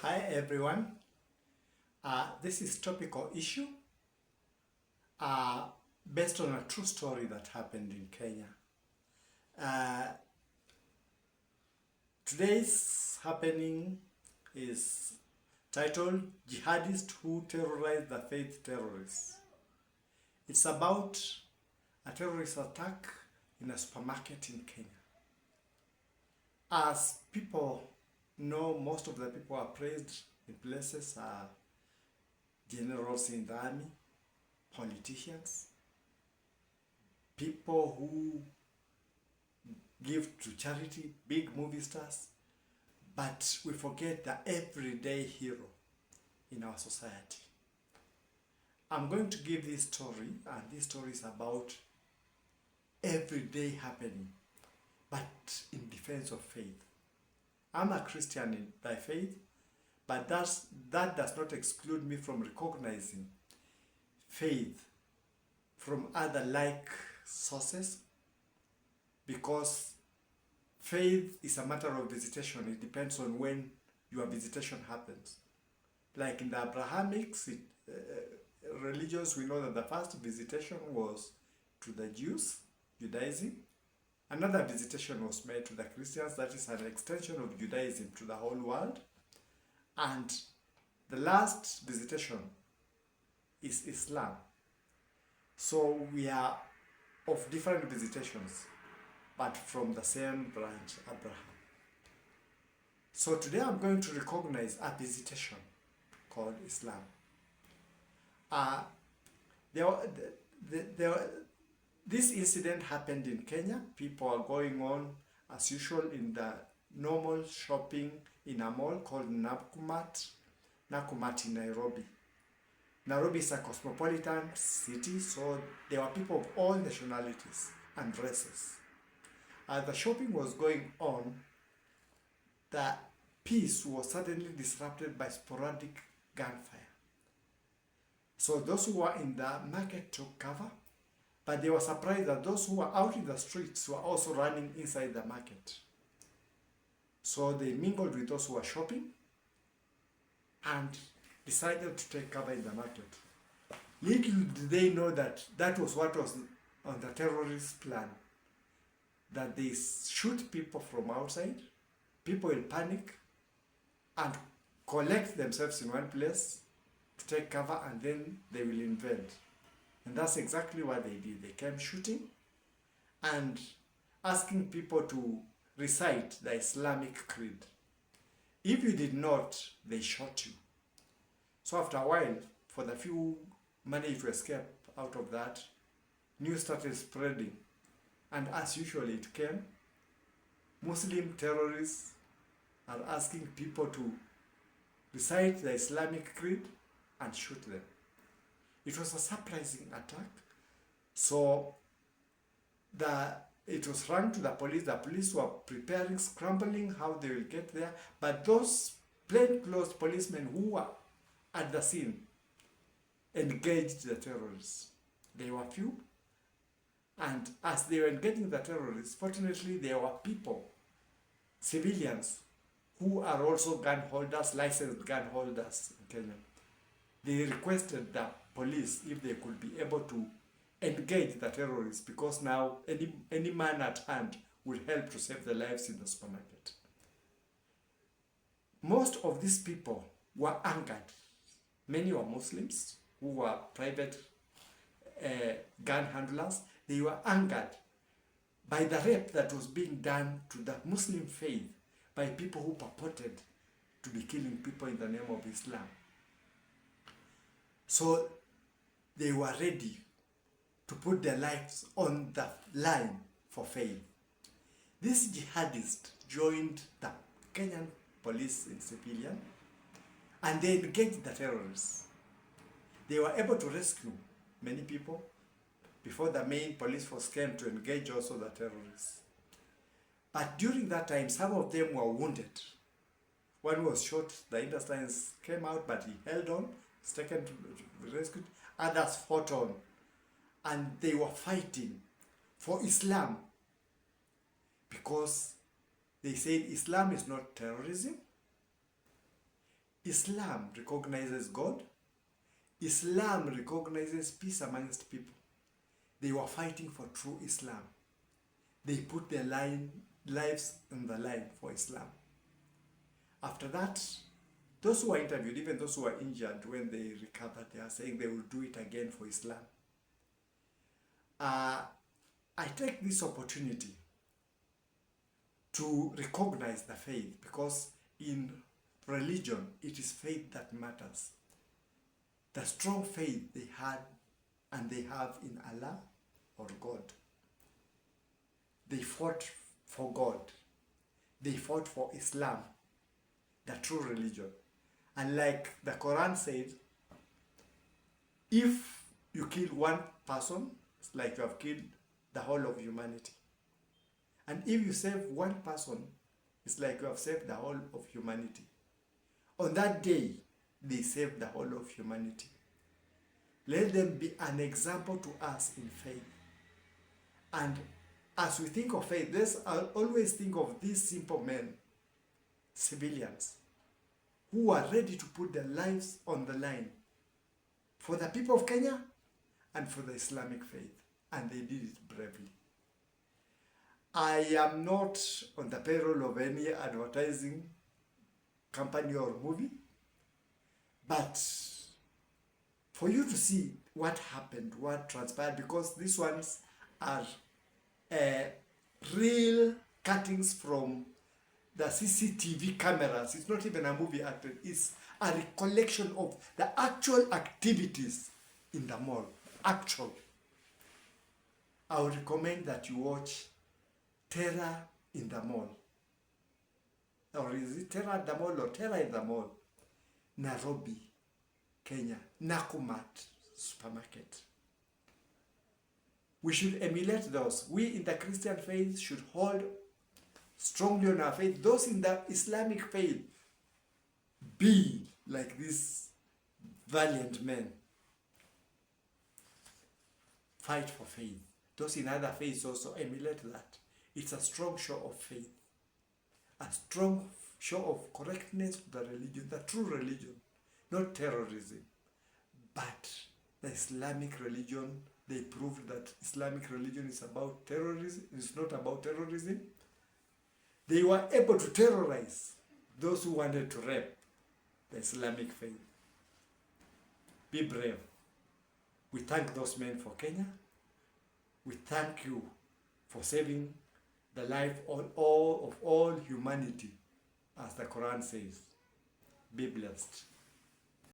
Hi everyone, this is topical issue based on a true story that happened in Kenya. Today's happening is titled Jihadists Who Terrorize the Faith Terrorists. It's about a terrorist attack in a supermarket in Kenya. As people know, most of the people are praised in places are generals in the army, politicians, people who give to charity, big movie stars, but we forget the everyday hero in our society. I'm going to give this story, and this story is about everyday happening, but in defense of faith. I'm a Christian by faith, but that does not exclude me from recognizing faith from other like sources, because faith is a matter of visitation. It depends on when your visitation happens. Like in the Abrahamic religions, we know that the first visitation was to the Jews, Judaism. Another visitation was made to the Christians, that is an extension of Judaism to the whole world. And the last visitation is Islam. So we are of different visitations, but from the same branch, Abraham. So today I'm going to recognize a visitation called Islam. This incident happened in Kenya. People are going on as usual in the normal shopping in a mall called Nakumatt in Nairobi. Nairobi is a cosmopolitan city, so there were people of all nationalities and races. As the shopping was going on, the peace was suddenly disrupted by sporadic gunfire. So those who were in the market took cover, but they were surprised that those who were out in the streets were also running inside the market. So they mingled with those who were shopping and decided to take cover in the market. Little did they know that that was what was on the terrorist plan, that they shoot people from outside, people will panic and collect themselves in one place to take cover, and then they will invade. And that's exactly what they did. They came shooting and asking people to recite the Islamic creed. If you did not, they shot you. So after a while, for the few managed to escape out of that, news started spreading. And as usual it came, Muslim terrorists are asking people to recite the Islamic creed and shoot them. It was a surprising attack. So it was run to the police. The police were preparing, scrambling how they will get there. But those plainclothes policemen who were at the scene engaged the terrorists. They were few. And as they were engaging the terrorists, fortunately there were people, civilians, who are also gun holders, licensed gun holders in Kenya. They requested the police if they could be able to engage the terrorists, because now any man at hand will help to save the lives in the supermarket. Most of these people were angered. Many were Muslims who were private gun handlers. They were angered by the rape that was being done to the Muslim faith by people who purported to be killing people in the name of Islam. So they were ready to put their lives on the line for faith. These jihadists joined the Kenyan police in civilian, and they engaged the terrorists. They were able to rescue many people before the main police force came to engage also the terrorists. But during that time, some of them were wounded. One was shot, the intestines came out, but he held on, was taken to be rescued. Others fought on, and they were fighting for Islam, because they said Islam is not terrorism. Islam recognizes God. Islam recognizes peace amongst people. They were fighting for true Islam. They put their lives on the line for Islam. After that, those who were interviewed, even those who were injured, when they recovered, they are saying they will do it again for Islam. I take this opportunity to recognize the faith, because in religion, it is faith that matters. The strong faith they had and they have in Allah or God. They fought for God. They fought for Islam, the true religion. And like the Quran said, if you kill one person, it's like you have killed the whole of humanity. And if you save one person, it's like you have saved the whole of humanity. On that day, they saved the whole of humanity. Let them be an example to us in faith. And as we think of faith, let's always think of these simple men, civilians, who are ready to put their lives on the line for the people of Kenya and for the Islamic faith. And they did it bravely. I am not on the payroll of any advertising company or movie, but for you to see what happened, what transpired, because these ones are real cuttings from the CCTV cameras. It's not even a movie acted, it's a recollection of the actual activities in the mall. Actual. I would recommend that you watch Terror in the Mall. Or is it Terror at the Mall or Terror in the Mall? Nairobi, Kenya, Nakumatt supermarket. We should emulate those. We in the Christian faith should hold strongly on our faith. Those in the Islamic faith, be like these valiant men. Fight for faith. Those in other faiths also emulate that. It's a strong show of faith. A strong show of correctness to the religion, the true religion, not terrorism. But the Islamic religion, they proved that Islamic religion is about terrorism, it's not about terrorism. They were able to terrorize those who wanted to rape the Islamic faith. Be brave. We thank those men for Kenya. We thank you for saving the life of all humanity, as the Quran says. Be blessed.